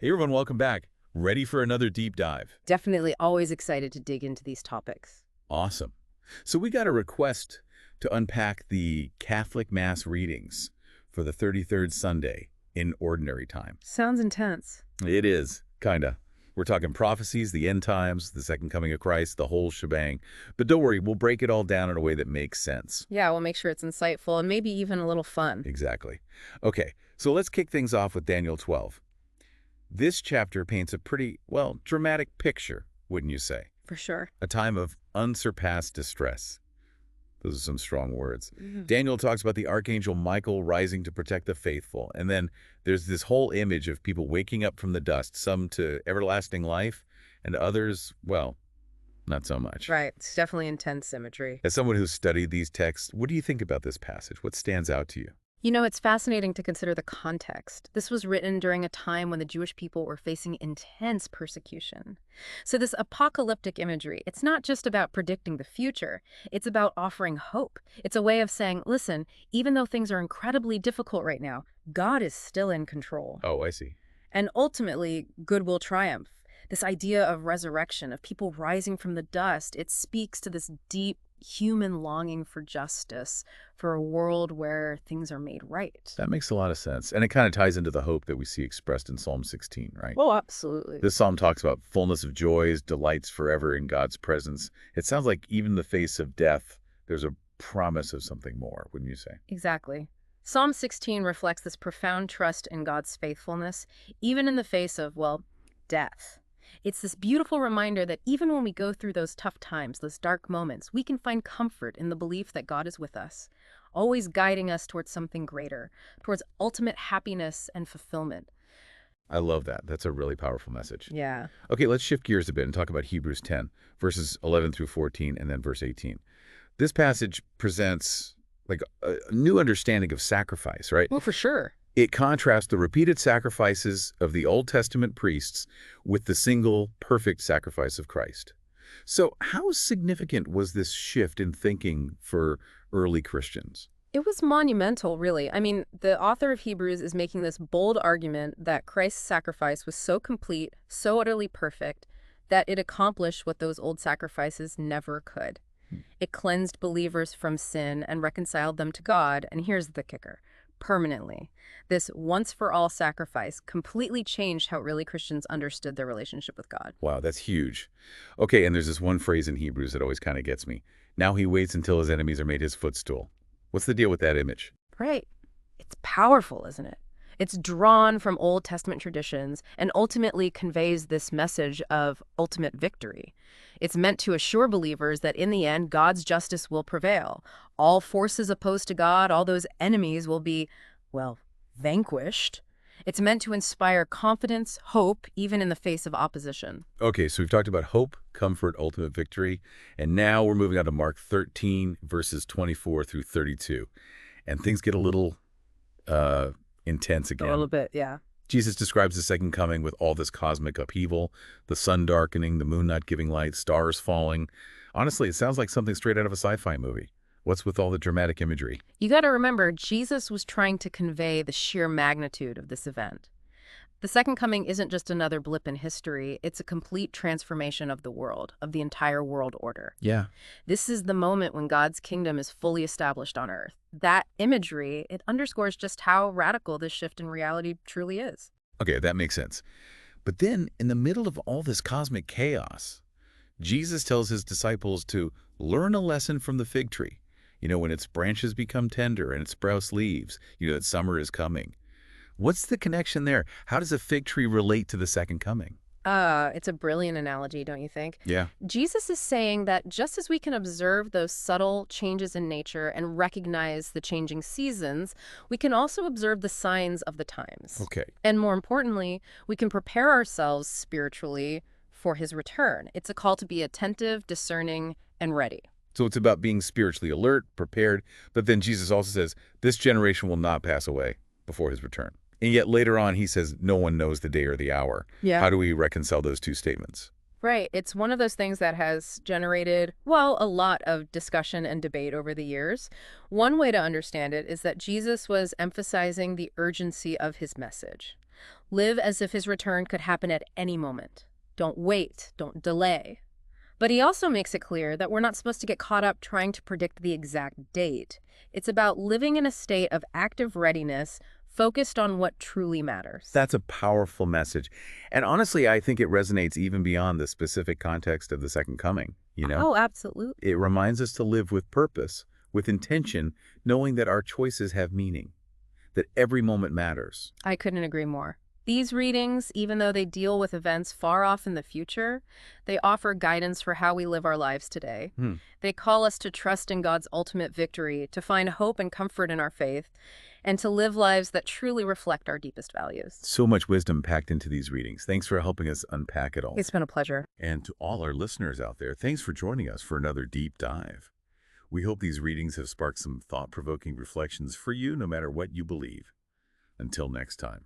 Hey everyone, welcome back. Ready for another deep dive? Definitely always excited to dig into these topics. Awesome. So we got a request to unpack the Catholic Mass readings for the 33rd Sunday in Ordinary Time. Sounds intense. It is, kinda. We're talking prophecies, the end times, the second coming of Christ, the whole shebang. But don't worry, we'll break it all down in a way that makes sense. Yeah, we'll make sure it's insightful and maybe even a little fun. Exactly. Okay, so let's kick things off with Daniel 12. This chapter paints a pretty, well, dramatic picture, wouldn't you say? For sure. A time of unsurpassed distress. Those are some strong words. Mhm. Daniel talks about the archangel Michael rising to protect the faithful. And then there's this whole image of people waking up from the dust, some to everlasting life, and others, well, not so much. Right. It's definitely intense imagery. As someone who's studied these texts, what do you think about this passage? What stands out to you? You know, it's fascinating to consider the context. This was written during a time when the Jewish people were facing intense persecution. So this apocalyptic imagery, it's not just about predicting the future. It's about offering hope. It's a way of saying, listen, even though things are incredibly difficult right now, God is still in control. Oh, I see. And ultimately, good will triumph. This idea of resurrection, of people rising from the dust, it speaks to this deep human longing for justice, for a world where things are made right. That makes a lot of sense. And it kind of ties into the hope that we see expressed in Psalm 16, right? Well, absolutely. This psalm talks about fullness of joys, delights forever in God's presence. It sounds like even in the face of death, there's a promise of something more, wouldn't you say? Exactly. Psalm 16 reflects this profound trust in God's faithfulness, even in the face of, well, death. It's this beautiful reminder that even when we go through those tough times, those dark moments, we can find comfort in the belief that God is with us, always guiding us towards something greater, towards ultimate happiness and fulfillment. I love that. That's a really powerful message. Yeah. Okay, let's shift gears a bit and talk about Hebrews 10, verses 11 through 14, and then verse 18. This passage presents like a new understanding of sacrifice, right? Well, for sure. It contrasts the repeated sacrifices of the Old Testament priests with the single perfect sacrifice of Christ. So how significant was this shift in thinking for early Christians? It was monumental, really. I mean, the author of Hebrews is making this bold argument that Christ's sacrifice was so complete, so utterly perfect, that it accomplished what those old sacrifices never could. It cleansed believers from sin and reconciled them to God, and here's the kicker, permanently. This once-for-all sacrifice completely changed how early Christians understood their relationship with God. Wow, that's huge. Okay, and there's this one phrase in Hebrews that always kind of gets me. Now he waits until his enemies are made his footstool. What's the deal with that image? Right. It's powerful, isn't it? It's drawn from Old Testament traditions and ultimately conveys this message of ultimate victory. It's meant to assure believers that in the end, God's justice will prevail. All forces opposed to God, all those enemies will be, well, vanquished. It's meant to inspire confidence, hope, even in the face of opposition. Okay, so we've talked about hope, comfort, ultimate victory, and now we're moving on to Mark 13, verses 24 through 32. And things get a little intense A again. little bit, yeah. Jesus describes the second coming with all this cosmic upheaval, the sun darkening, the moon not giving light, stars falling. Honestly, it sounds like something straight out of a sci-fi movie. What's with all the dramatic imagery? You got to remember, Jesus was trying to convey the sheer magnitude of this event. The second coming isn't just another blip in history, it's a complete transformation of the world, of the entire world order. Yeah. This is the moment when God's kingdom is fully established on earth. That imagery, it underscores just how radical this shift in reality truly is. Okay, that makes sense. But then, in the middle of all this cosmic chaos, Jesus tells his disciples to learn a lesson from the fig tree. You know, when its branches become tender and it sprouts leaves, you know that summer is coming. What's the connection there? How does a fig tree relate to the second coming? It's a brilliant analogy, don't you think? Yeah. Jesus is saying that just as we can observe those subtle changes in nature and recognize the changing seasons, we can also observe the signs of the times. Okay. And more importantly, we can prepare ourselves spiritually for his return. It's a call to be attentive, discerning, and ready. So it's about being spiritually alert, prepared, but then Jesus also says, this generation will not pass away before his return. And yet later on, he says, no one knows the day or the hour. Yeah. How do we reconcile those two statements? Right. It's one of those things that has generated, well, a lot of discussion and debate over the years. One way to understand it is that Jesus was emphasizing the urgency of his message. Live as if his return could happen at any moment. Don't wait, don't delay. But he also makes it clear that we're not supposed to get caught up trying to predict the exact date. It's about living in a state of active readiness, focused on what truly matters. That's a powerful message. And honestly, I think it resonates even beyond the specific context of the second coming, you know? Oh, absolutely. It reminds us to live with purpose, with intention, knowing that our choices have meaning, that every moment matters. I couldn't agree more. These readings, even though they deal with events far off in the future, they offer guidance for how we live our lives today. Hmm. They call us to trust in God's ultimate victory, to find hope and comfort in our faith, and to live lives that truly reflect our deepest values. So much wisdom packed into these readings. Thanks for helping us unpack it all. It's been a pleasure. And to all our listeners out there, thanks for joining us for another deep dive. We hope these readings have sparked some thought-provoking reflections for you, no matter what you believe. Until next time.